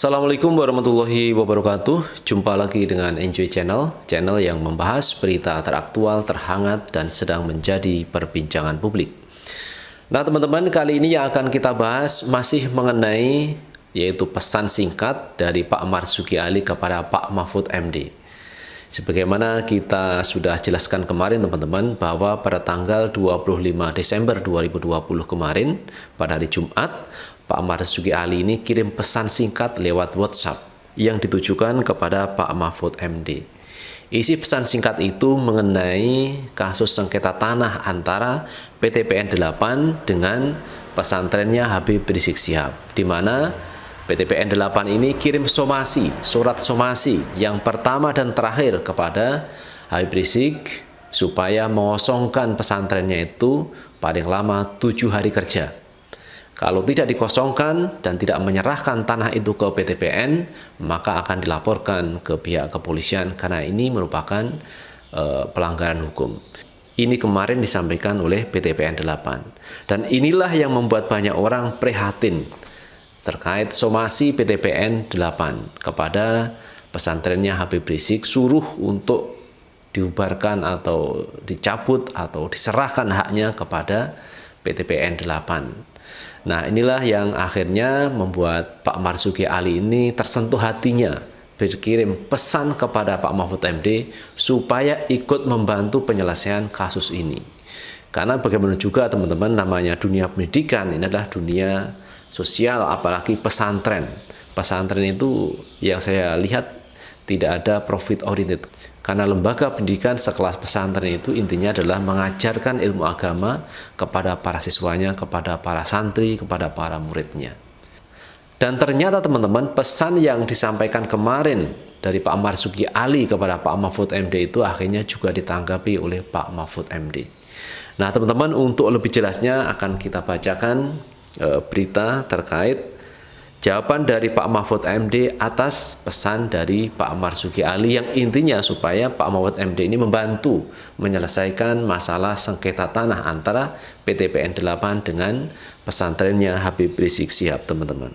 Assalamualaikum warahmatullahi wabarakatuh. Jumpa lagi dengan Enjoy Channel, channel yang membahas berita teraktual, terhangat, dan sedang menjadi perbincangan publik. Nah teman-teman, kali ini yang akan kita bahas masih mengenai yaitu pesan singkat dari Pak Marzuki Ali kepada Pak Mahfud MD. Sebagaimana kita sudah jelaskan kemarin teman-teman, bahwa pada tanggal 25 Desember 2020 kemarin, pada hari Jumat, Pak Marzuki Ali ini kirim pesan singkat lewat WhatsApp yang ditujukan kepada Pak Mahfud MD. Isi pesan singkat itu mengenai kasus sengketa tanah antara PT PN 8 dengan pesantrennya Habib Rizik Syihab, di mana PT PN 8 ini kirim somasi, surat somasi yang pertama dan terakhir kepada Habib Rizik supaya mengosongkan pesantrennya itu paling lama 7 hari kerja. Kalau tidak dikosongkan dan tidak menyerahkan tanah itu ke PT PN, maka akan dilaporkan ke pihak kepolisian karena ini merupakan pelanggaran hukum. Ini kemarin disampaikan oleh PT PN 8. Dan inilah yang membuat banyak orang prihatin terkait somasi PT PN 8 kepada pesantrennya Habib Rizik, suruh untuk diubarkan atau dicabut atau diserahkan haknya kepada PT PN 8. Nah inilah yang akhirnya membuat Pak Marzuki Ali ini tersentuh hatinya, berkirim pesan kepada Pak Mahfud MD supaya ikut membantu penyelesaian kasus ini. Karena bagaimana juga teman-teman, namanya dunia pendidikan ini adalah dunia sosial, apalagi pesantren. Pesantren itu yang saya lihat tidak ada profit oriented. Karena lembaga pendidikan sekelas pesantren itu intinya adalah mengajarkan ilmu agama kepada para siswanya, kepada para santri, kepada para muridnya. Dan ternyata teman-teman, pesan yang disampaikan kemarin dari Pak Marzuki Ali kepada Pak Mahfud MD itu akhirnya juga ditanggapi oleh Pak Mahfud MD. Nah teman-teman, untuk lebih jelasnya akan kita bacakan berita terkait jawaban dari Pak Mahfud MD atas pesan dari Pak Marzuki Ali yang intinya supaya Pak Mahfud MD ini membantu menyelesaikan masalah sengketa tanah antara PT PN 8 dengan pesantrennya Habib Rizik Syihab, teman-teman.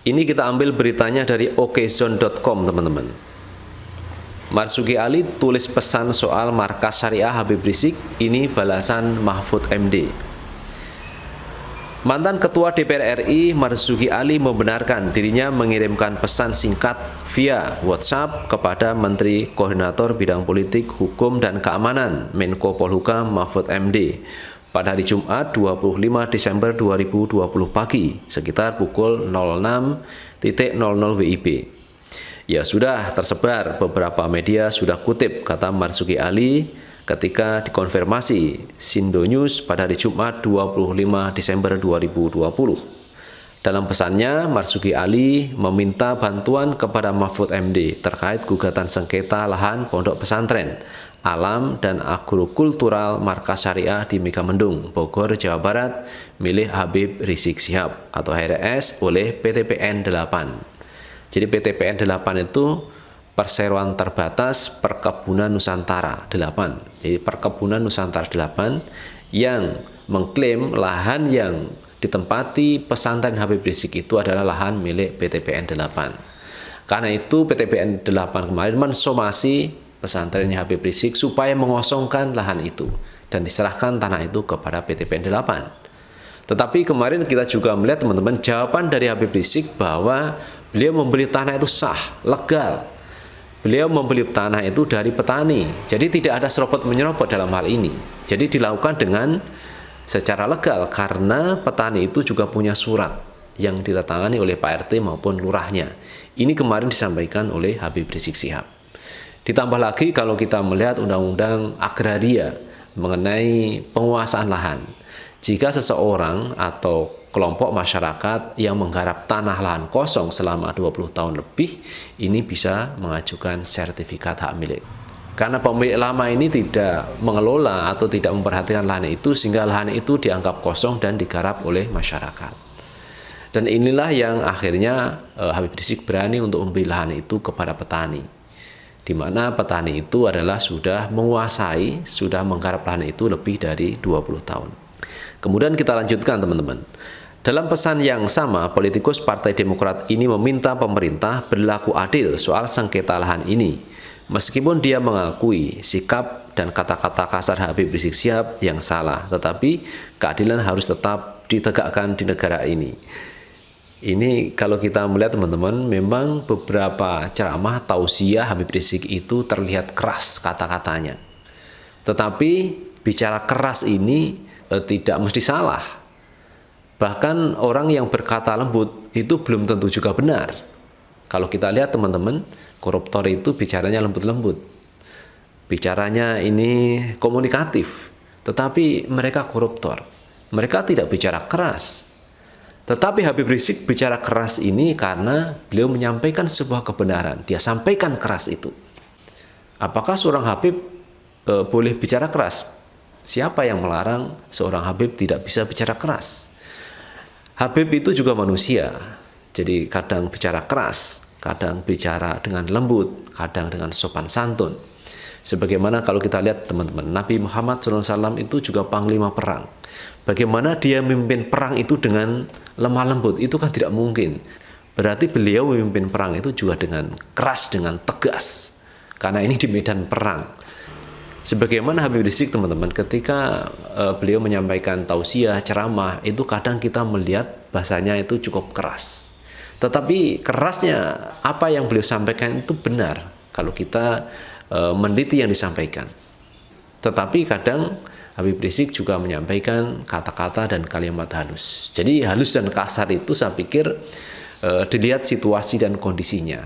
Ini kita ambil beritanya dari okezone.com, teman-teman. Marzuki Ali tulis pesan soal markas syariah Habib Rizik, ini balasan Mahfud MD. Mantan Ketua DPR RI Marzuki Ali membenarkan dirinya mengirimkan pesan singkat via WhatsApp kepada Menteri Koordinator Bidang Politik, Hukum, dan Keamanan Menko Polhukam Mahfud MD pada hari Jumat 25 Desember 2020 pagi sekitar pukul 06.00 WIB. Ya sudah tersebar, beberapa media sudah kutip, kata Marzuki Ali ketika dikonfirmasi Sindo News pada hari Jumat 25 Desember 2020. Dalam pesannya, Marzuki Ali meminta bantuan kepada Mahfud MD terkait gugatan sengketa lahan pondok pesantren, alam, dan agrokultural markas syariah di Megamendung, Bogor, Jawa Barat, milik Habib Rizik Syihab atau HRS oleh PT PN 8. Jadi PT PN 8 itu Perseroan Terbatas Perkebunan Nusantara 8. Jadi Perkebunan Nusantara 8 yang mengklaim lahan yang ditempati pesantren Habib Rizik itu adalah lahan milik PT PN 8. Karena itu PT PN 8 kemarin mensomasi pesantrennya Habib Rizik supaya mengosongkan lahan itu dan diserahkan tanah itu kepada PT PN 8. Tetapi kemarin kita juga melihat teman-teman jawaban dari Habib Rizik bahwa beliau membeli tanah itu sah, legal. Beliau membeli tanah itu dari petani, jadi tidak ada serobot-menyerobot dalam hal ini. Jadi dilakukan dengan secara legal karena petani itu juga punya surat yang ditandatangani oleh Pak RT maupun lurahnya. Ini kemarin disampaikan oleh Habib Rizik Syihab. Ditambah lagi kalau kita melihat undang-undang agraria mengenai penguasaan lahan. Jika seseorang atau kelompok masyarakat yang menggarap tanah lahan kosong selama 20 tahun lebih, ini bisa mengajukan sertifikat hak milik. Karena pemilik lama ini tidak mengelola atau tidak memperhatikan lahan itu, sehingga lahan itu dianggap kosong dan digarap oleh masyarakat. Dan inilah yang akhirnya Habib Rizik berani untuk membeli lahan itu kepada petani, di mana petani itu adalah sudah menguasai, sudah menggarap lahan itu lebih dari 20 tahun. Kemudian kita lanjutkan teman-teman. Dalam pesan yang sama, politikus Partai Demokrat ini meminta pemerintah berlaku adil soal sengketa lahan ini. Meskipun dia mengakui sikap dan kata-kata kasar Habib Rizik Syihab yang salah, tetapi keadilan harus tetap ditegakkan di negara ini. Ini kalau kita melihat teman-teman, memang beberapa ceramah tausiah Habib Rizik itu terlihat keras kata-katanya. Tetapi bicara keras ini tidak mesti salah. Bahkan orang yang berkata lembut itu belum tentu juga benar. Kalau kita lihat teman-teman, koruptor itu bicaranya lembut-lembut. Bicaranya ini komunikatif, tetapi mereka koruptor. Mereka tidak bicara keras. Tetapi Habib Rizik bicara keras ini karena beliau menyampaikan sebuah kebenaran. Dia sampaikan keras itu. Apakah seorang Habib boleh bicara keras? Siapa yang melarang seorang Habib tidak bisa bicara keras? Habib itu juga manusia, jadi kadang bicara keras, kadang bicara dengan lembut, kadang dengan sopan santun. Sebagaimana kalau kita lihat teman-teman, Nabi Muhammad SAW itu juga panglima perang. Bagaimana dia memimpin perang itu dengan lemah lembut, itu kan tidak mungkin. Berarti beliau memimpin perang itu juga dengan keras, dengan tegas. Karena ini di medan perang. Sebagaimana Habib Rizik teman-teman, ketika beliau menyampaikan tausiah, ceramah, itu kadang kita melihat bahasanya itu cukup keras. Tetapi kerasnya apa yang beliau sampaikan itu benar kalau kita meneliti yang disampaikan. Tetapi kadang Habib Rizik juga menyampaikan kata-kata dan kalimat halus. Jadi halus dan kasar itu saya pikir dilihat situasi dan kondisinya.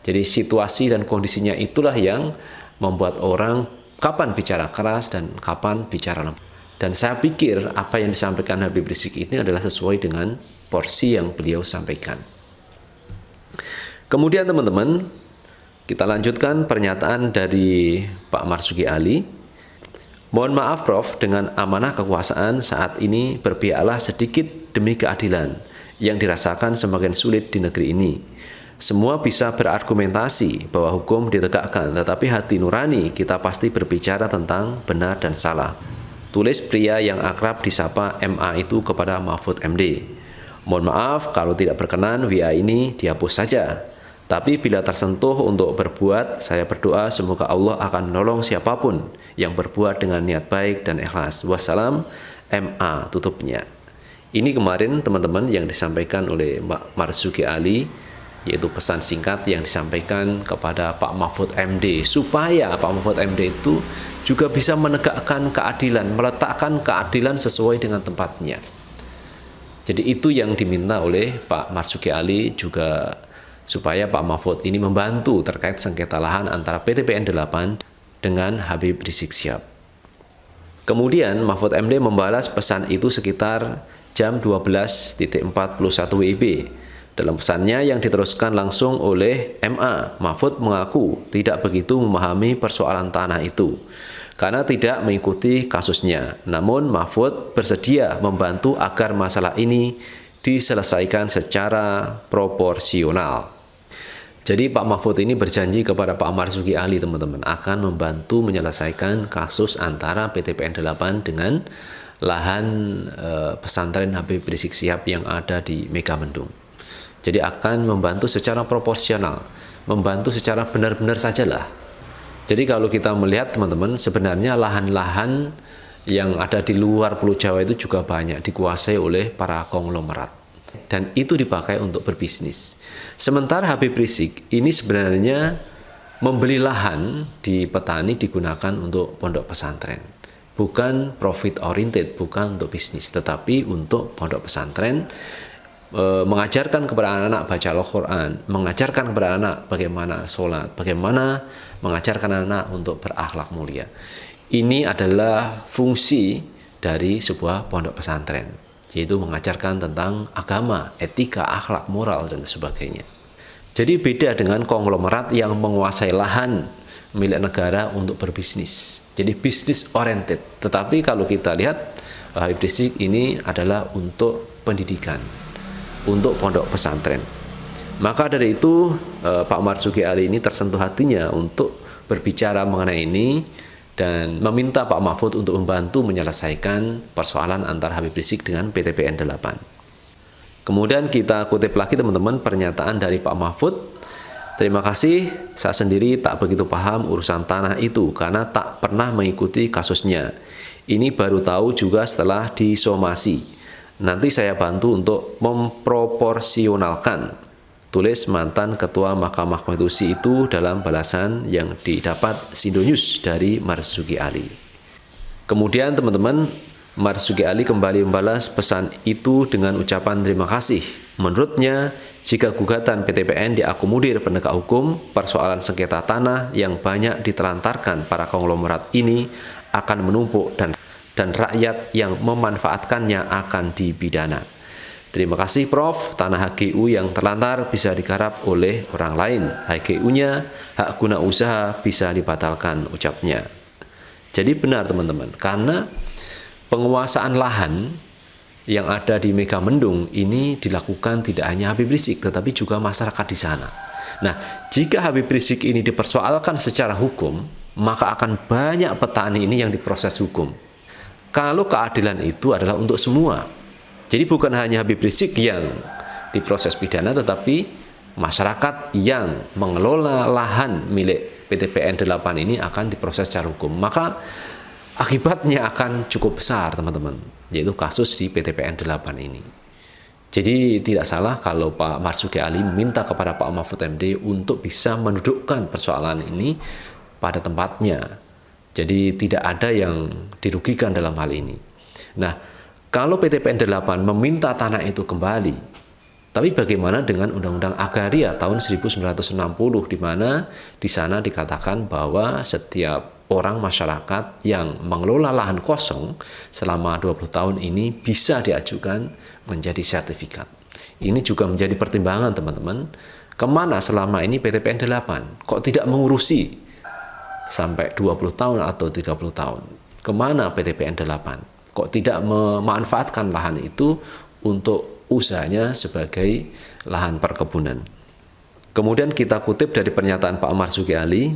Jadi situasi dan kondisinya itulah yang membuat orang kapan bicara keras dan kapan bicara lembut. Dan saya pikir apa yang disampaikan Habib Rizik ini adalah sesuai dengan porsi yang beliau sampaikan. Kemudian teman-teman, kita lanjutkan pernyataan dari Pak Marzuki Ali. Mohon maaf Prof, dengan amanah kekuasaan saat ini berpihaklah sedikit demi keadilan yang dirasakan semakin sulit di negeri ini. Semua bisa berargumentasi bahwa hukum ditegakkan, tetapi hati nurani kita pasti berbicara tentang benar dan salah. Tulis pria yang akrab disapa MA itu kepada Mahfud MD. Mohon maaf kalau tidak berkenan, WA ini dihapus saja. Tapi bila tersentuh untuk berbuat, saya berdoa semoga Allah akan menolong siapapun yang berbuat dengan niat baik dan ikhlas. Wassalam, MA, tutupnya. Ini kemarin teman-teman yang disampaikan oleh Pak Marzuki Ali, yaitu pesan singkat yang disampaikan kepada Pak Mahfud MD supaya Pak Mahfud MD itu juga bisa menegakkan keadilan, meletakkan keadilan sesuai dengan tempatnya. Jadi itu yang diminta oleh Pak Marzuki Ali, juga supaya Pak Mahfud ini membantu terkait sengketa lahan antara PT PN 8 dengan Habib Rizik Syihab. Kemudian Mahfud MD membalas pesan itu sekitar jam 12.41 WIB. Dalam pesannya yang diteruskan langsung oleh MA, Mahfud mengaku tidak begitu memahami persoalan tanah itu karena tidak mengikuti kasusnya. Namun Mahfud bersedia membantu agar masalah ini diselesaikan secara proporsional. Jadi Pak Mahfud ini berjanji kepada Pak Marzuki Ali teman-teman akan membantu menyelesaikan kasus antara PT PN 8 dengan lahan pesantren Habib Rizik Syihab yang ada di Megamendung. Jadi akan membantu secara proporsional, membantu secara benar-benar sajalah. Jadi kalau kita melihat teman-teman, sebenarnya lahan-lahan yang ada di luar Pulau Jawa itu juga banyak dikuasai oleh para konglomerat. Dan itu dipakai untuk berbisnis. Sementara Habib Rizik ini sebenarnya membeli lahan di petani digunakan untuk pondok pesantren. Bukan profit oriented, bukan untuk bisnis, tetapi untuk pondok pesantren, mengajarkan kepada anak-anak baca Al-Quran, mengajarkan kepada anak bagaimana sholat, bagaimana mengajarkan anak untuk berakhlak mulia. Ini adalah fungsi dari sebuah pondok pesantren, yaitu mengajarkan tentang agama, etika, akhlak, moral, dan sebagainya. Jadi beda dengan konglomerat yang menguasai lahan milik negara untuk berbisnis. Jadi bisnis oriented. Tetapi kalau kita lihat, Habib Rizik ini adalah untuk pendidikan, untuk pondok pesantren. Maka dari itu Pak Marzuki Ali ini tersentuh hatinya untuk berbicara mengenai ini dan meminta Pak Mahfud untuk membantu menyelesaikan persoalan antara Habib Rizik dengan PT PN 8. Kemudian kita kutip lagi teman-teman pernyataan dari Pak Mahfud. Terima kasih, saya sendiri tak begitu paham urusan tanah itu karena tak pernah mengikuti kasusnya. Ini baru tahu juga setelah disomasi. Nanti saya bantu untuk memproporsionalkan, tulis mantan Ketua Mahkamah Konstitusi itu dalam balasan yang didapat Sindonews dari Marzuki Ali. Kemudian teman-teman, Marzuki Ali kembali membalas pesan itu dengan ucapan terima kasih. Menurutnya, jika gugatan PTPN diakomodir penegak hukum, persoalan sengketa tanah yang banyak ditelantarkan para konglomerat ini akan menumpuk dan rakyat yang memanfaatkannya akan dipidana. Terima kasih Prof, tanah HGU yang terlantar bisa digarap oleh orang lain. HGU-nya, hak guna usaha bisa dibatalkan, ucapnya. Jadi benar teman-teman, karena penguasaan lahan yang ada di Megamendung ini dilakukan tidak hanya Habib Rizik, tetapi juga masyarakat di sana. Nah, jika Habib Rizik ini dipersoalkan secara hukum, maka akan banyak petani ini yang diproses hukum. Kalau keadilan itu adalah untuk semua. Jadi bukan hanya Habib Rizik yang diproses pidana, tetapi masyarakat yang mengelola lahan milik PTPN 8 ini akan diproses secara hukum. Maka akibatnya akan cukup besar teman-teman, yaitu kasus di PTPN 8 ini. Jadi tidak salah kalau Pak Marzuki Ali meminta kepada Pak Mahfud MD untuk bisa mendudukkan persoalan ini pada tempatnya. Jadi tidak ada yang dirugikan dalam hal ini. Nah, kalau PTPN 8 meminta tanah itu kembali, tapi bagaimana dengan Undang-Undang Agraria tahun 1960 di mana di sana dikatakan bahwa setiap orang masyarakat yang mengelola lahan kosong selama 20 tahun ini bisa diajukan menjadi sertifikat. Ini juga menjadi pertimbangan teman-teman, kemana selama ini PTPN 8? Kok tidak mengurusi sampai 20 tahun atau 30 tahun? Kemana PTPN 8? Kok tidak memanfaatkan lahan itu untuk usahanya sebagai lahan perkebunan? Kemudian kita kutip dari pernyataan Pak Marzuki Ali,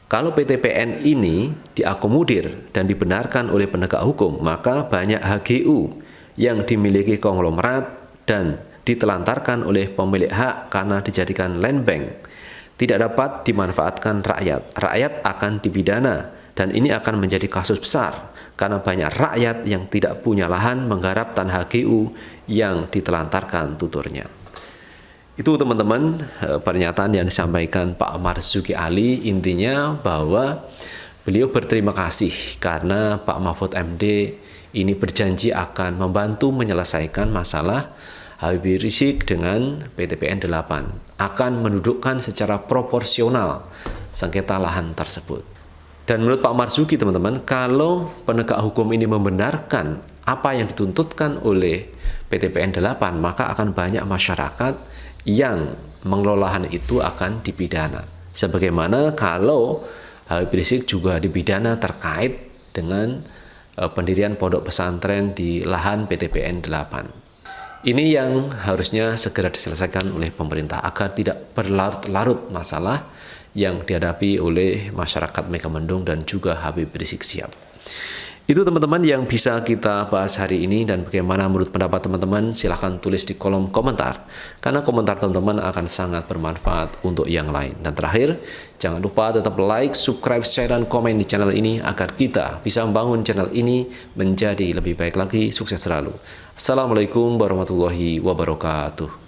kalau PTPN ini diakomodir dan dibenarkan oleh penegak hukum, maka banyak HGU yang dimiliki konglomerat dan ditelantarkan oleh pemilik hak karena dijadikan land bank tidak dapat dimanfaatkan rakyat. Rakyat akan dipidana dan ini akan menjadi kasus besar karena banyak rakyat yang tidak punya lahan menggarap tanah HGU yang ditelantarkan, tuturnya. Itu teman-teman pernyataan yang disampaikan Pak Marzuki Ali. Intinya bahwa beliau berterima kasih karena Pak Mahfud MD ini berjanji akan membantu menyelesaikan masalah Habib Rizik dengan PTPN 8, akan mendudukkan secara proporsional sengketa lahan tersebut. Dan menurut Pak Marzuki teman-teman, kalau penegak hukum ini membenarkan apa yang dituntutkan oleh PTPN 8, maka akan banyak masyarakat yang mengelola lahan itu akan dipidana. Sebagaimana kalau Habib Rizik juga dipidana terkait dengan pendirian pondok pesantren di lahan PTPN 8. Ini yang harusnya segera diselesaikan oleh pemerintah agar tidak berlarut-larut masalah yang dihadapi oleh masyarakat Megamendung dan juga Habib Rizik Sihab. Itu teman-teman yang bisa kita bahas hari ini, dan bagaimana menurut pendapat teman-teman silahkan tulis di kolom komentar karena komentar teman-teman akan sangat bermanfaat untuk yang lain. Dan terakhir, jangan lupa tetap like, subscribe, share, dan komen di channel ini agar kita bisa membangun channel ini menjadi lebih baik lagi. Sukses selalu. Assalamualaikum warahmatullahi wabarakatuh.